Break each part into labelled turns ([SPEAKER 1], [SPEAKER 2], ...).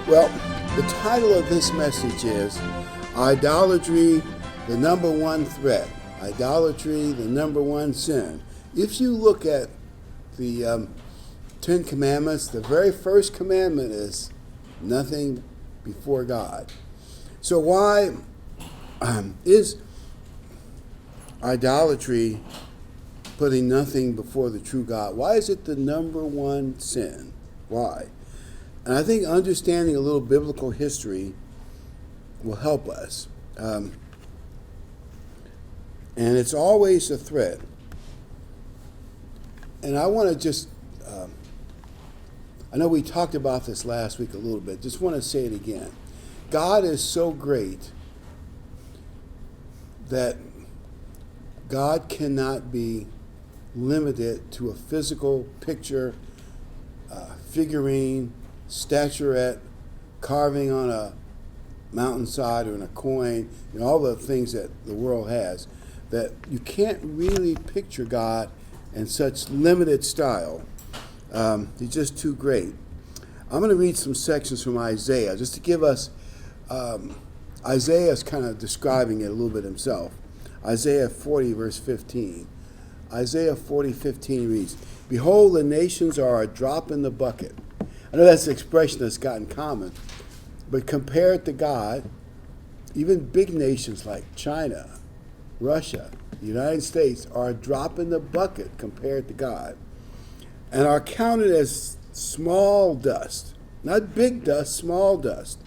[SPEAKER 1] Well, the title of this message is Idolatry, the number one threat. Idolatry, the number one sin. If you look at the Ten Commandments, the very first commandment is nothing before God. So why is idolatry putting nothing before the true God? Why is it the number one sin? Why? And I think understanding a little biblical history will help us. And it's always a threat. And I want to just, I know we talked about this last week a little bit. Just want to say it again. God is so great that God cannot be limited to a physical picture, figurine, statuette, carving on a mountainside or in a coin, all the things that the world has, that you can't really picture God in such limited style. He's just too great. I'm going to read some sections from Isaiah just to give us, Isaiah is kind of describing it a little bit himself. Isaiah 40 verse 15. Isaiah 40:15 reads, "Behold, the nations are a drop in the bucket." I know that's an expression that's gotten common, but compared to God, even big nations like China, Russia, the United States are a drop in the bucket compared to God, and are counted as small dust, not big dust, small dust.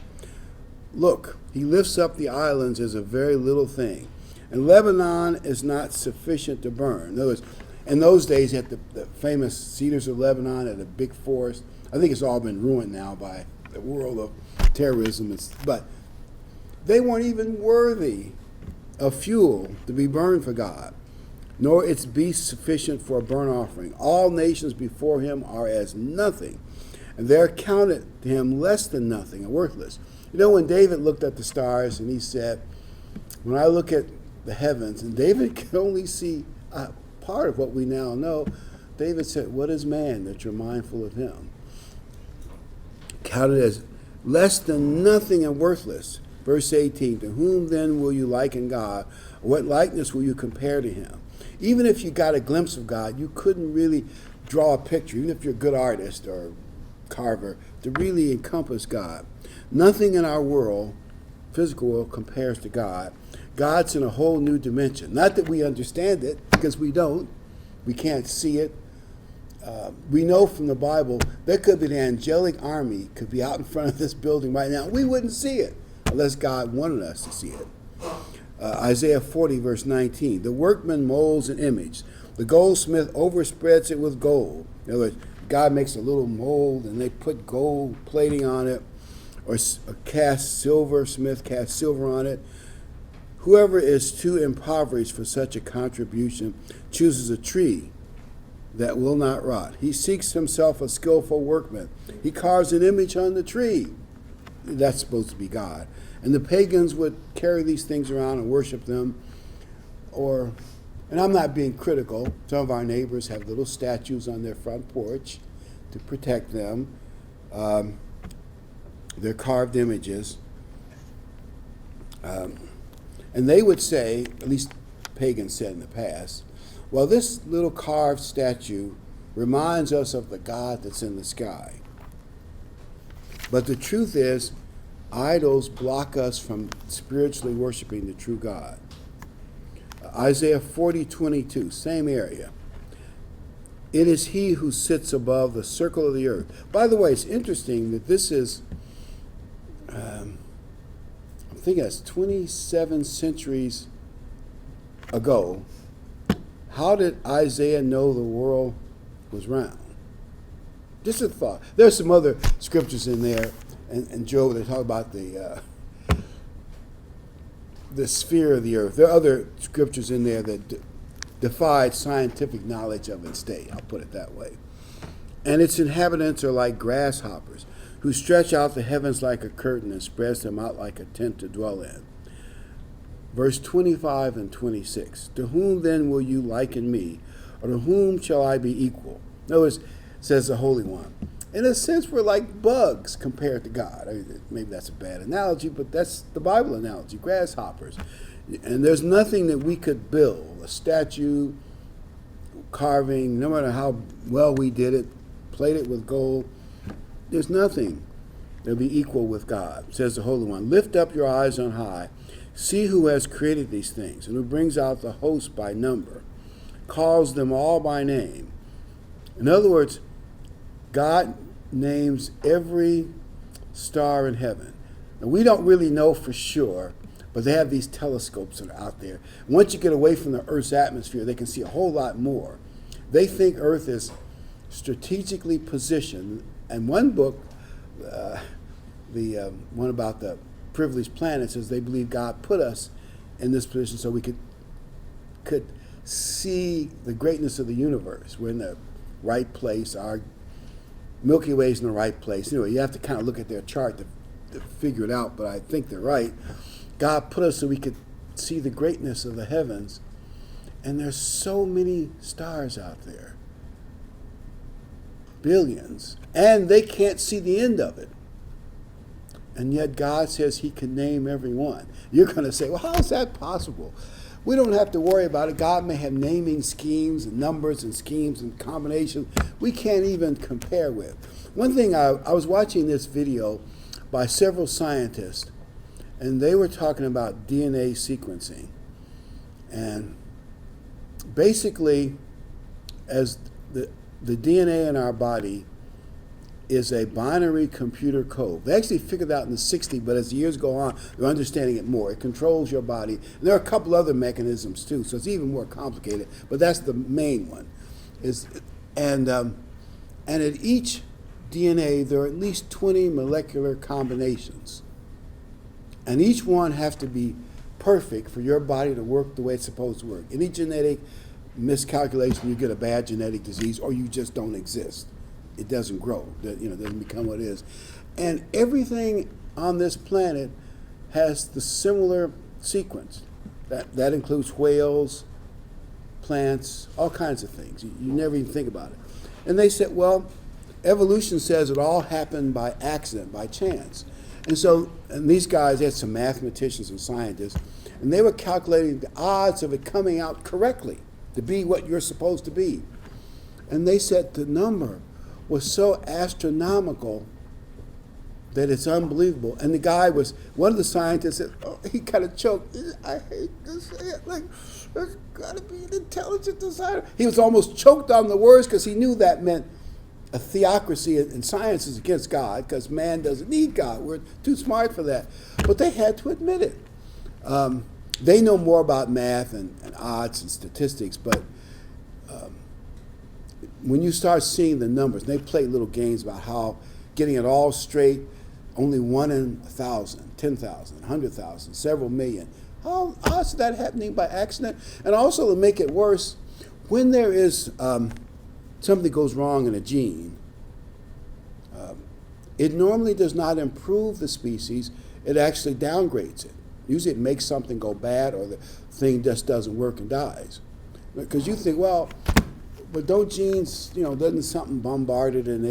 [SPEAKER 1] Look, he lifts up the islands as a very little thing, and Lebanon is not sufficient to burn. In other words, in those days, at the famous Cedars of Lebanon, at a big forest. I think it's all been ruined now by the world of terrorism. But they weren't even worthy of fuel to be burned for God, nor its beasts sufficient for a burnt offering. All nations before him are as nothing, and they're counted to him less than nothing and worthless. When David looked at the stars and he said, when I look at the heavens, and David could only see a part of what we now know, David said, what is man that you're mindful of him? Counted as less than nothing and worthless. Verse 18, to whom then will you liken God? What likeness will you compare to him? Even if you got a glimpse of God, you couldn't really draw a picture, even if you're a good artist or carver, to really encompass God. Nothing in our world, physical world, compares to God. God's in a whole new dimension. Not that we understand it, because we don't. We can't see it. We know from the Bible there could be an angelic army could be out in front of this building right now. We wouldn't see it unless God wanted us to see it. Isaiah 40 verse 19. The workman molds an image. The goldsmith overspreads it with gold. In other words, God makes a little mold and they put gold plating on it, or smith casts silver on it. Whoever is too impoverished for such a contribution chooses a tree that will not rot. He seeks himself a skillful workman. He carves an image on the tree. That's supposed to be God. And the pagans would carry these things around and worship them. And I'm not being critical. Some of our neighbors have little statues on their front porch to protect them. They're carved images. And they would say, at least pagans said in the past, well, this little carved statue reminds us of the God that's in the sky. But the truth is, idols block us from spiritually worshiping the true God. Isaiah 40:22, same area. It is he who sits above the circle of the earth. By the way, it's interesting that this is, I think that's 27 centuries ago. How did Isaiah know the world was round? Just a thought. There's some other scriptures in there, and Job, they talk about the sphere of the earth. There are other scriptures in there that defied scientific knowledge of its day. I'll put it that way. And its inhabitants are like grasshoppers, who stretch out the heavens like a curtain and spreads them out like a tent to dwell in. Verse 25 and 26. To whom then will you liken me, or to whom shall I be equal? In other words, says the Holy One, In a sense, we're like bugs compared to God. Maybe that's a bad analogy, but that's the Bible analogy, grasshoppers. And there's nothing that we could build, a statue, carving, no matter how well we did it, played it with gold, there's nothing that'll be equal with God, says the Holy One. Lift up your eyes on high. See who has created these things, and who brings out the host by number, calls them all by name. In other words, God names every star in heaven. And we don't really know for sure, but they have these telescopes that are out there. Once you get away from the Earth's atmosphere, they can see a whole lot more. They think Earth is strategically positioned. And one book, the one about the privileged planet, says they believe God put us in this position so we could see the greatness of the universe. We're in the right place. Our Milky Way is in the right place. Anyway, you have to kind of look at their chart to figure it out, but I think they're right. God put us so we could see the greatness of the heavens. And there's so many stars out there. Billions. And they can't see the end of it. And yet God says he can name every one. You're going to say, well, how is that possible? We don't have to worry about it. God may have naming schemes and numbers and schemes and combinations we can't even compare with. One thing, I was watching this video by several scientists, and they were talking about DNA sequencing. And basically, as the DNA in our body is a binary computer code. They actually figured out in the 60s, but as the years go on, they're understanding it more. It controls your body. And there are a couple other mechanisms too, so it's even more complicated, but that's the main one. And at each DNA, there are at least 20 molecular combinations. And each one has to be perfect for your body to work the way it's supposed to work. Any genetic miscalculation, you get a bad genetic disease, or you just don't exist. It doesn't grow. Doesn't become what it is. And everything on this planet has the similar sequence. That includes whales, plants, all kinds of things. You never even think about it. And they said, well, evolution says it all happened by accident, by chance. And these guys, they had some mathematicians and scientists, and they were calculating the odds of it coming out correctly to be what you're supposed to be. And they said the number was so astronomical that it's unbelievable. And the guy one of the scientists said, he kind of choked. I hate to say it, there's got to be an intelligent designer. He was almost choked on the words because he knew that meant a theocracy, and science is against God because man doesn't need God. We're too smart for that. But they had to admit it. They know more about math and odds and statistics, but when you start seeing the numbers, they play little games about how getting it all straight, only 1 in 1,000, 10,000, 100,000, several million. How is that happening by accident? And also, to make it worse, when there is something goes wrong in a gene, it normally does not improve the species, it actually downgrades it. Usually it makes something go bad, or the thing just doesn't work and dies. Because you think, well, but don't genes, doesn't something bombard it and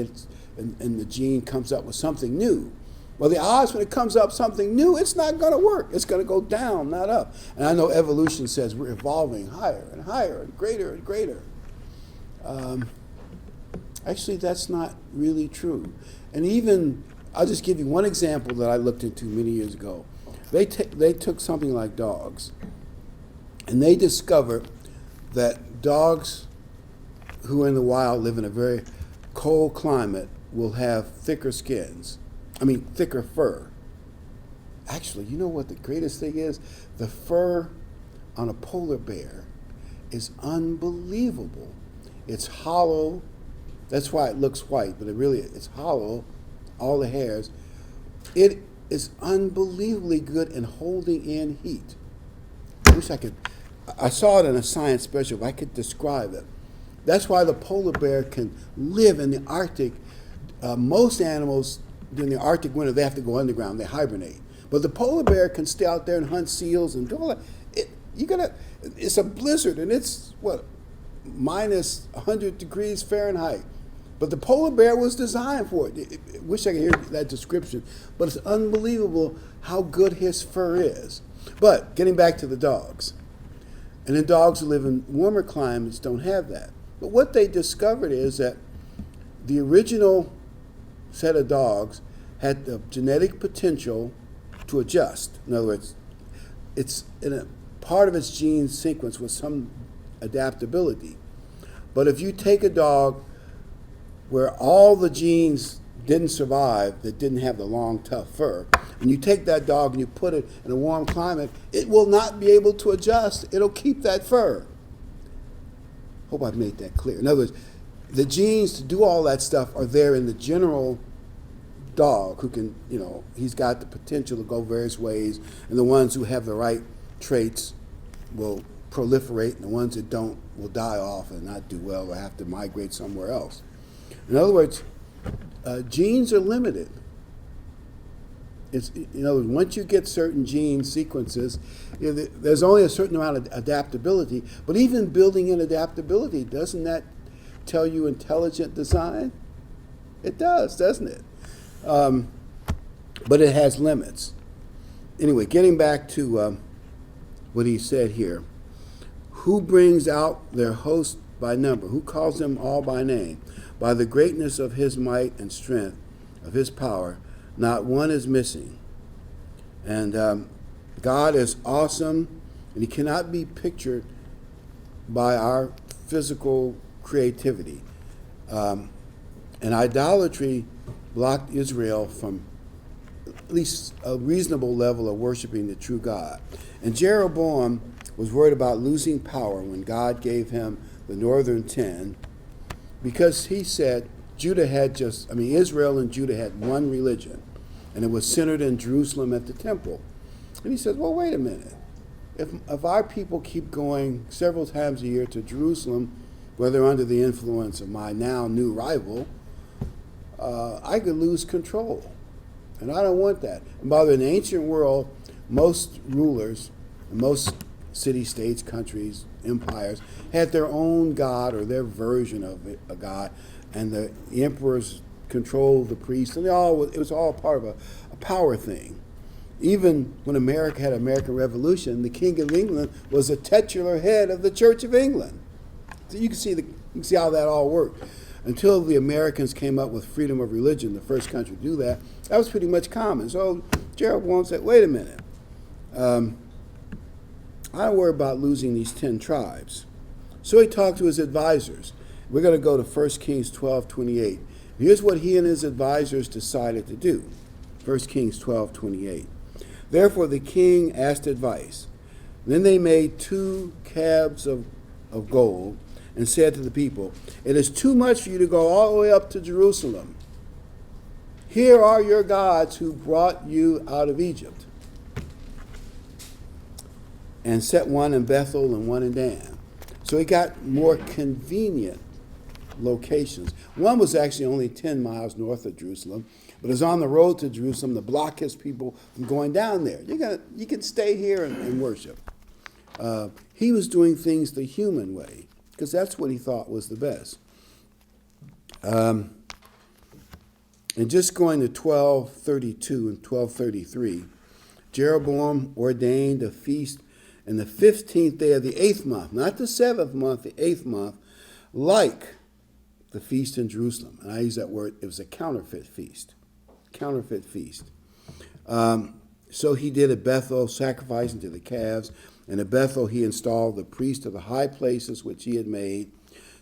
[SPEAKER 1] the gene comes up with something new? Well, the odds when it comes up something new, it's not going to work. It's going to go down, not up. And I know evolution says we're evolving higher and higher and greater and greater. Actually, that's not really true. And even, I'll just give you one example that I looked into many years ago. They took something like dogs, and they discovered that dogs who in the wild live in a very cold climate will have thicker thicker fur. Actually, you know what the greatest thing is? The fur on a polar bear is unbelievable. It's hollow. That's why it looks white, but it's hollow, all the hairs. It is unbelievably good in holding in heat. I saw it in a science special, if I could describe it. That's why the polar bear can live in the Arctic. Most animals during the Arctic winter, they have to go underground, they hibernate. But the polar bear can stay out there and hunt seals and do all that. It's a blizzard, and it's, minus 100 degrees Fahrenheit. But the polar bear was designed for it. I wish I could hear that description. But it's unbelievable how good his fur is. But getting back to the dogs. And then dogs who live in warmer climates don't have that. But what they discovered is that the original set of dogs had the genetic potential to adjust. In other words, it's in a part of its gene sequence with some adaptability. But if you take a dog where all the genes didn't survive, that didn't have the long, tough fur, and you take that dog and you put it in a warm climate, it will not be able to adjust. It'll keep that fur. Hope I've made that clear. In other words, the genes to do all that stuff are there in the general dog who can, he's got the potential to go various ways, and the ones who have the right traits will proliferate, and the ones that don't will die off and not do well or have to migrate somewhere else. In other words, genes are limited. Once you get certain gene sequences, there's only a certain amount of adaptability. But even building in adaptability, doesn't that tell you intelligent design? It does, doesn't it? But it has limits. Anyway, getting back to what he said here. Who brings out their host by number? Who calls them all by name? By the greatness of his might and strength, of his power, not one is missing. And God is awesome, and he cannot be pictured by our physical creativity. And idolatry blocked Israel from at least a reasonable level of worshiping the true God. And Jeroboam was worried about losing power when God gave him the northern 10, because he said Israel and Judah had one religion, and it was centered in Jerusalem at the temple. And he said, well, wait a minute. If our people keep going several times a year to Jerusalem, whether under the influence of my now new rival, I could lose control. And I don't want that. And by the way, in the ancient world, most rulers, most city-states, countries, empires, had their own god or their version of a god, and the emperors controlled the priests, and it was all part of a power thing. Even when America had American Revolution, the King of England was a titular head of the Church of England. So you can see how that all worked. Until the Americans came up with freedom of religion, the first country to do that, that was pretty much common. So Jeroboam said, wait a minute. I don't worry about losing these 10 tribes. So he talked to his advisors. We're going to go to 1 Kings 12:28. Here's what he and his advisors decided to do. 1 Kings 12:28. Therefore the king asked advice. Then they made 2 calves of gold and said to the people, it is too much for you to go all the way up to Jerusalem. Here are your gods who brought you out of Egypt. And set one in Bethel and one in Dan. So he got more convenient locations. One was actually only 10 miles north of Jerusalem, but it's on the road to Jerusalem to block his people from going down there. You can stay here and worship. He was doing things the human way, because that's what he thought was the best. And just going to 1232 and 1233, Jeroboam ordained a feast in the 15th day of the 8th month, not the 7th month, the 8th month, like the feast in Jerusalem. And I use that word, it was a counterfeit feast. Counterfeit feast. So he did at Bethel, sacrificing to the calves. And at Bethel he installed the priest of the high places which he had made.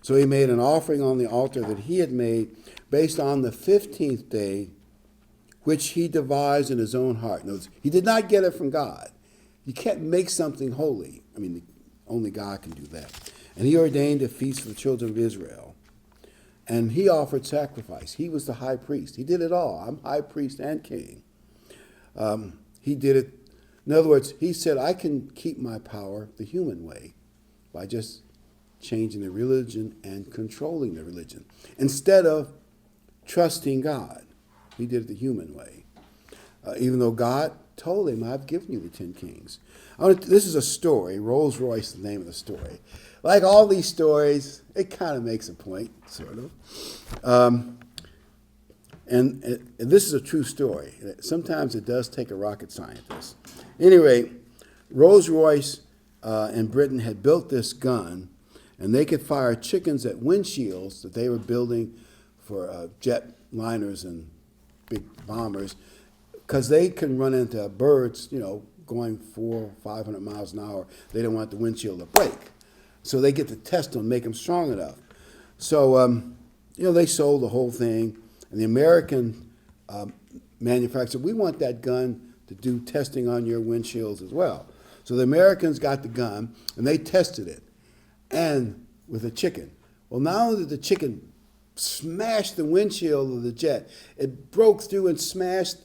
[SPEAKER 1] So he made an offering on the altar that he had made based on the 15th day, which he devised in his own heart. Notice, he did not get it from God. You can't make something holy. Only God can do that. And he ordained a feast for the children of Israel. And he offered sacrifice. He was the high priest. He did it all. I'm high priest and king. He did it. In other words, he said, I can keep my power the human way by just changing the religion and controlling the religion. Instead of trusting God, he did it the human way. Even though God told him, I've given you the 10 kings. This is a story. Rolls Royce is the name of the story. like all these stories, it kind of makes a point, sort of. And this is a true story. Sometimes it does take a rocket scientist. Anyway, Rolls-Royce in Britain had built this gun, and they could fire chickens at windshields that they were building for jet liners and big bombers, because they can run into birds, going 400 or 500 miles an hour. They don't want the windshield to break. So they get to test them, make them strong enough. So, they sold the whole thing. And the American manufacturer, we want that gun to do testing on your windshields as well. So the Americans got the gun, and they tested it, and with a chicken. Well, not only did the chicken smash the windshield of the jet, it broke through and smashed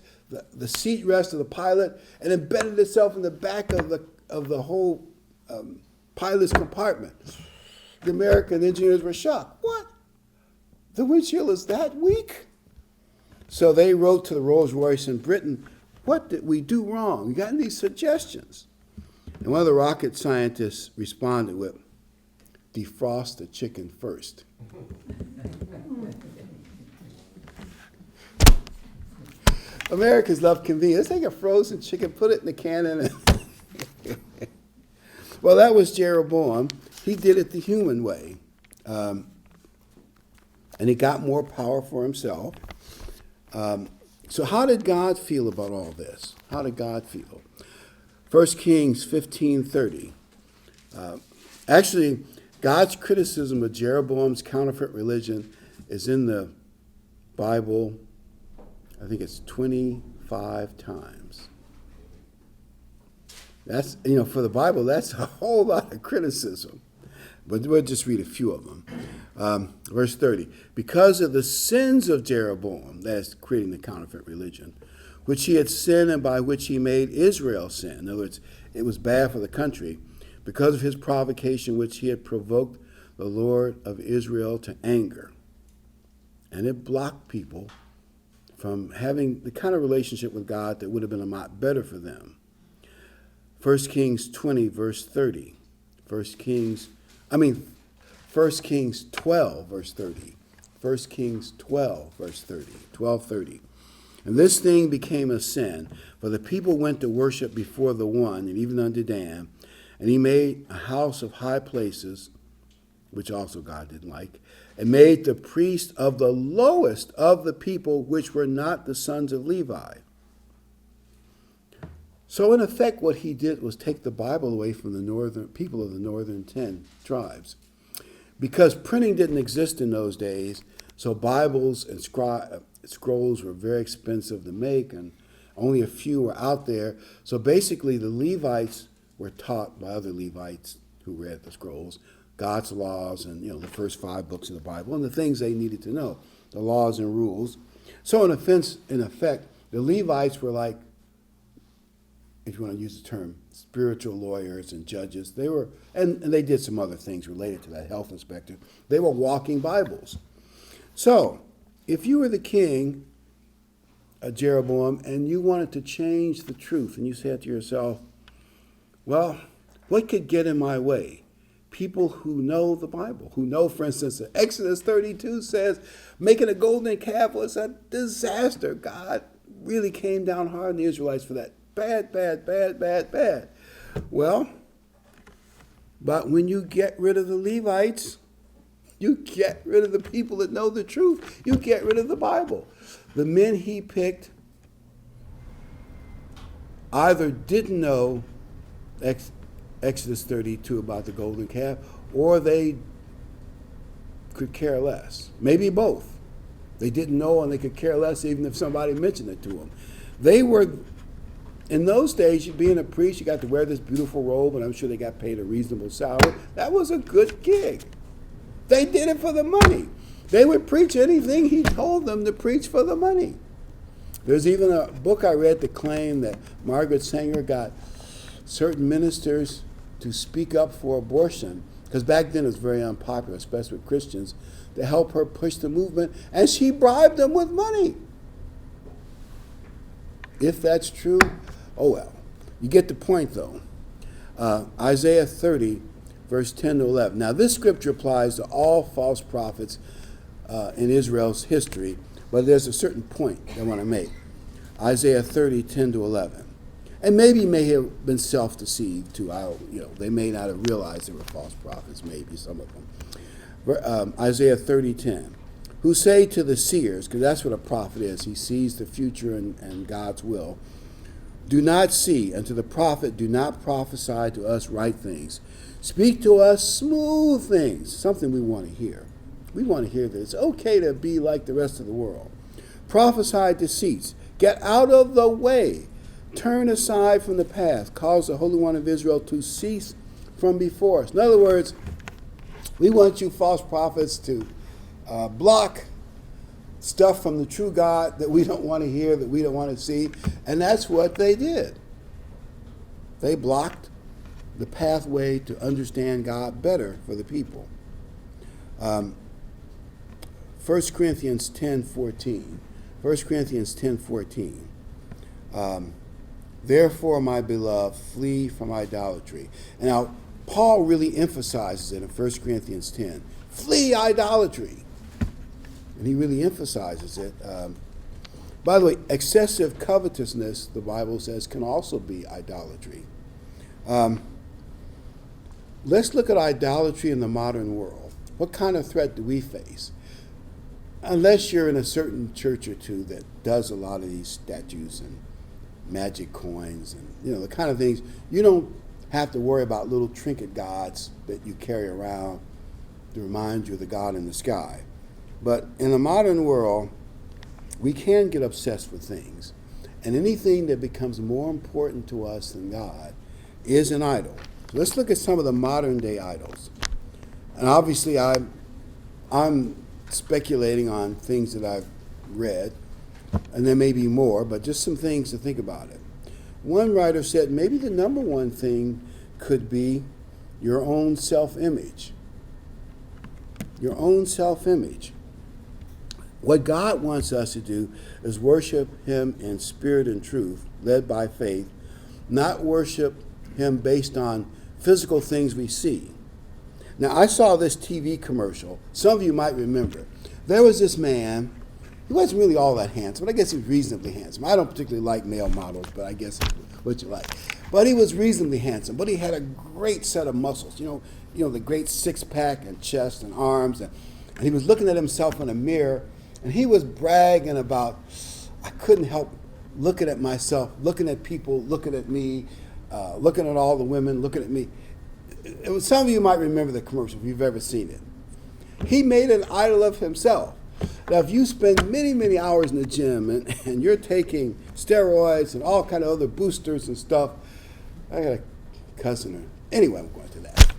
[SPEAKER 1] the seat rest of the pilot and embedded itself in the back of the whole pilot's compartment. The American engineers were shocked. What? The windshield is that weak? So they wrote to the Rolls-Royce in Britain, what did we do wrong? You got any suggestions? And one of the rocket scientists responded with, defrost the chicken first. Americans love convenience. Take a frozen chicken, put it in the cannon. Well, that was Jeroboam. He did it the human way. And he got more power for himself. So how did God feel about all this? How did God feel? 1 Kings 15:30. Actually, God's criticism of Jeroboam's counterfeit religion is in the Bible, I think it's 25 times. That's, for the Bible, that's a whole lot of criticism. But we'll just read a few of them. Verse 30. Because of the sins of Jeroboam, that is creating the counterfeit religion, which he had sinned and by which he made Israel sin. In other words, it was bad for the country. Because of his provocation, which he had provoked the Lord of Israel to anger. And it blocked people from having the kind of relationship with God that would have been a lot better for them. 1 Kings 20, verse 30. 1 Kings 12, verse 30. 1 Kings 12, verse 30. 12:30. And this thing became a sin, for the people went to worship before the one, and even unto Dan. And he made a house of high places, which also God didn't like, and made the priest of the lowest of the people, which were not the sons of Levi. So in effect, what he did was take the Bible away from the northern people of the northern 10 tribes. Because printing didn't exist in those days, so Bibles and scrolls were very expensive to make, and only a few were out there. So basically, the Levites were taught by other Levites who read the scrolls, God's laws and the first 5 books of the Bible and the things they needed to know, the laws and rules. So in effect, the Levites were like, if you want to use the term, spiritual lawyers and judges. They were, and they did some other things related to that, health inspector. They were walking Bibles. So if you were the king, Jeroboam, and you wanted to change the truth, and you said to yourself, well, what could get in my way? People who know the Bible, who know, for instance, that Exodus 32 says, making a golden calf was a disaster. God really came down hard on the Israelites for that. Bad, bad, bad, bad, bad. Well, but when you get rid of the Levites, you get rid of the people that know the truth. You get rid of the Bible. The men he picked either didn't know Exodus 32 about the golden calf, or they could care less. Maybe both. They didn't know and they could care less even if somebody mentioned it to them. They were, in those days, being a priest, you got to wear this beautiful robe, and I'm sure they got paid a reasonable salary. That was a good gig. They did it for the money. They would preach anything he told them to preach for the money. There's even a book I read that claimed that Margaret Sanger got certain ministers to speak up for abortion, because back then it was very unpopular, especially with Christians, to help her push the movement, and she bribed them with money. If that's true, oh well. You get the point, though. Isaiah 30, verse 10 to 11. Now, this scripture applies to all false prophets in Israel's history, but there's a certain point I want to make. Isaiah 30, 10 to 11. And maybe may have been self-deceived too. They may not have realized they were false prophets, maybe some of them. Isaiah 30, 10. Who say to the seers, because that's what a prophet is, he sees the future and God's will, do not see, and to the prophet, do not prophesy to us right things. Speak to us smooth things, something we want to hear. We want to hear that it's okay to be like the rest of the world. Prophesy deceits. Get out of the way. Turn aside from the path. Cause the Holy One of Israel to cease from before us. In other words, we want you false prophets to block stuff from the true God that we don't want to hear, that we don't want to see. And that's what they did. They blocked the pathway to understand God better for the people. 1 Corinthians 10:14. 1 Corinthians 10:14. Therefore, my beloved, flee from idolatry. And now, Paul really emphasizes it in 1 Corinthians 10. Flee idolatry. And he really emphasizes it. By the way, excessive covetousness, the Bible says, can also be idolatry. Let's look at idolatry in the modern world. What kind of threat do we face? Unless you're in a certain church or two that does a lot of these statues and magic coins and the kind of things, you don't have to worry about little trinket gods that you carry around to remind you of the God in the sky. But in the modern world, we can get obsessed with things. And anything that becomes more important to us than God is an idol. So let's look at some of the modern day idols. And obviously I'm speculating on things that I've read, and there may be more, but just some things to think about it. One writer said maybe the number one thing could be your own self-image. Your own self-image. What God wants us to do is worship him in spirit and truth, led by faith, not worship him based on physical things we see. Now, I saw this TV commercial. Some of you might remember. There was this man. He wasn't really all that handsome, but I guess he was reasonably handsome. I don't particularly like male models, but I guess what you like. But he was reasonably handsome. But he had a great set of muscles. The great six-pack and chest and arms. And he was looking at himself in a mirror, and he was bragging about, I couldn't help looking at myself, looking at people, looking at me, looking at all the women, looking at me. Some of you might remember the commercial if you've ever seen it. He made an idol of himself. Now, if you spend many, many hours in the gym and you're taking steroids and all kind of other boosters and stuff, I got a cousin. Anyway, I'm going to that.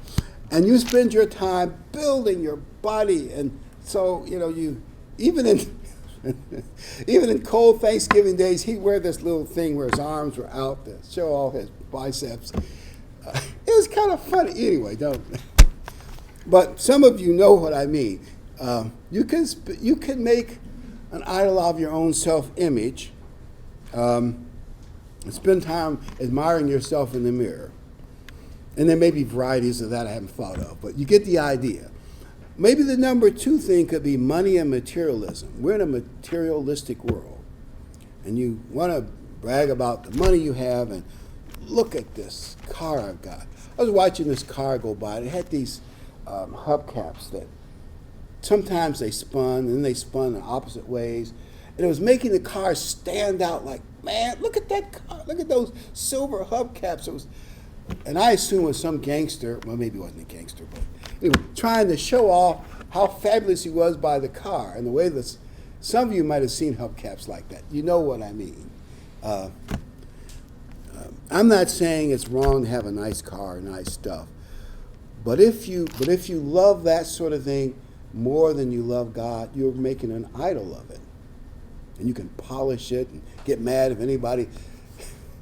[SPEAKER 1] And you spend your time building your body, and so you even in cold Thanksgiving days, he'd wear this little thing where his arms were out to show all his biceps. It was kind of funny. Anyway, but some of you know what I mean. You can make an idol of your own self-image and spend time admiring yourself in the mirror. And there may be varieties of that I haven't thought of, but you get the idea. Maybe the number two thing could be money and materialism. We're in a materialistic world, and you want to brag about the money you have and look at this car I've got. I was watching this car go by. It had these hubcaps that sometimes they spun, and then they spun in opposite ways. And it was making the car stand out like, man, look at that car. Look at those silver hubcaps. And I assume it was some gangster, well, maybe it wasn't a gangster, but anyway, trying to show off how fabulous he was by the car. And the way that some of you might have seen hubcaps like that. You know what I mean. I'm not saying it's wrong to have a nice car, nice stuff. But if you love that sort of thing more than you love God, you're making an idol of it. And you can polish it and get mad if anybody.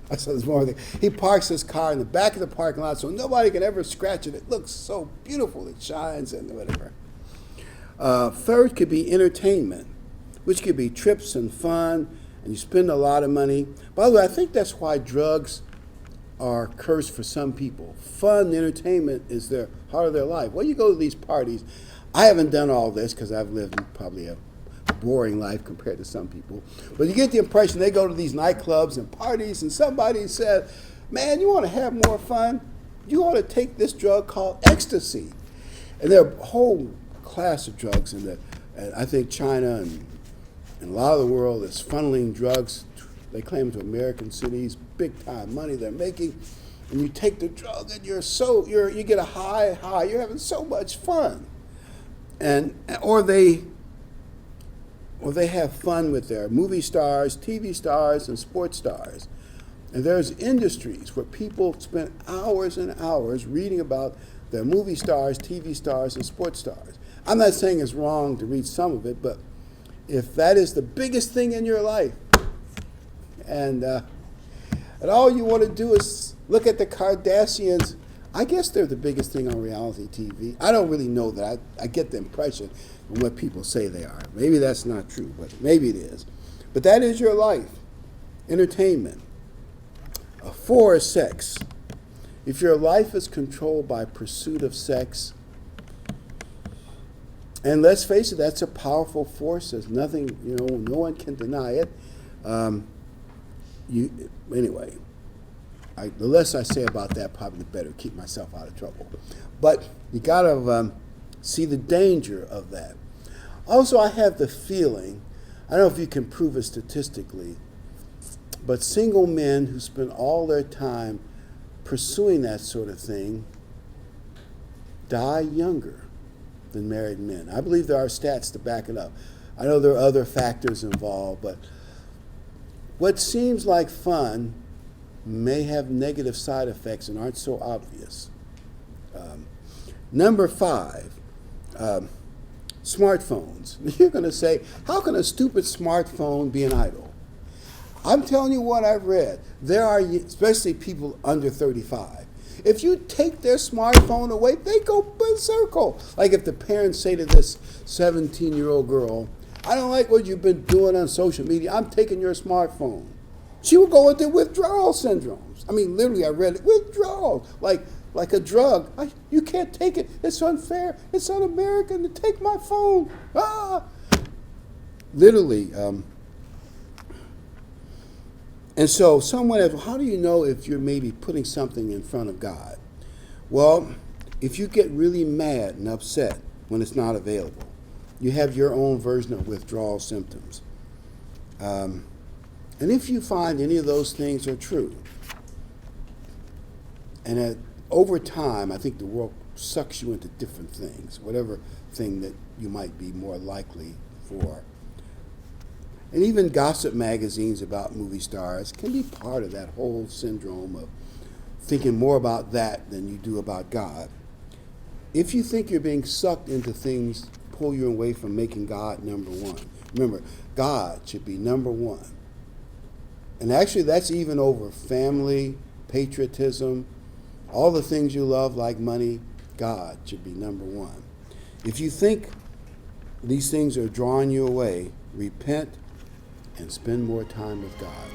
[SPEAKER 1] I saw this morning. He parks his car in the back of the parking lot so nobody can ever scratch it. It looks so beautiful. It shines and whatever. Third could be entertainment, which could be trips and fun, and you spend a lot of money. By the way, I think that's why drugs are cursed for some people. Fun, entertainment is the heart of their life. Well, you go to these parties. I haven't done all this because I've lived probably a boring life compared to some people. But you get the impression they go to these nightclubs and parties and somebody said, man, you want to have more fun? You ought to take this drug called ecstasy. And there are a whole class of drugs in that. And I think China and a lot of the world is funneling drugs, they claim, to American cities, big time money they're making. And you take the drug and you get a high, you're having so much fun. Or they have fun with their movie stars, TV stars, and sports stars. And there's industries where people spend hours and hours reading about their movie stars, TV stars, and sports stars. I'm not saying it's wrong to read some of it, but if that is the biggest thing in your life, and all you want to do is look at the Kardashians, I guess they're the biggest thing on reality TV. I don't really know that. I get the impression from what people say they are. Maybe that's not true, but maybe it is. But that is your life. Entertainment. 4 is sex. If your life is controlled by pursuit of sex, and let's face it, that's a powerful force. There's nothing, no one can deny it. Anyway, the less I say about that, probably the better. Keep myself out of trouble. But you got to see the danger of that. Also, I have the feeling, I don't know if you can prove it statistically, but single men who spend all their time pursuing that sort of thing die younger than married men. I believe there are stats to back it up. I know there are other factors involved, but what seems like fun may have negative side effects and aren't so obvious. Number 5, smartphones. You're going to say, how can a stupid smartphone be an idol? I'm telling you what I've read. There are, especially people under 35, if you take their smartphone away, they go berserk. Like if the parents say to this 17-year-old girl, I don't like what you've been doing on social media, I'm taking your smartphone. She will go into withdrawal syndromes. I mean, literally, I read it, withdrawal, like a drug. You can't take it. It's unfair. It's un-American to take my phone. Literally. And so someone asked, well, how do you know if you're maybe putting something in front of God? Well, if you get really mad and upset when it's not available, you have your own version of withdrawal symptoms. And if you find any of those things are true, and over time, I think the world sucks you into different things, whatever thing that you might be more likely for. And even gossip magazines about movie stars can be part of that whole syndrome of thinking more about that than you do about God. If you think you're being sucked into things, pull you away from making God number one. Remember, God should be number one. And actually, that's even over family, patriotism, all the things you love like money. God should be number one. If you think these things are drawing you away, repent and spend more time with God.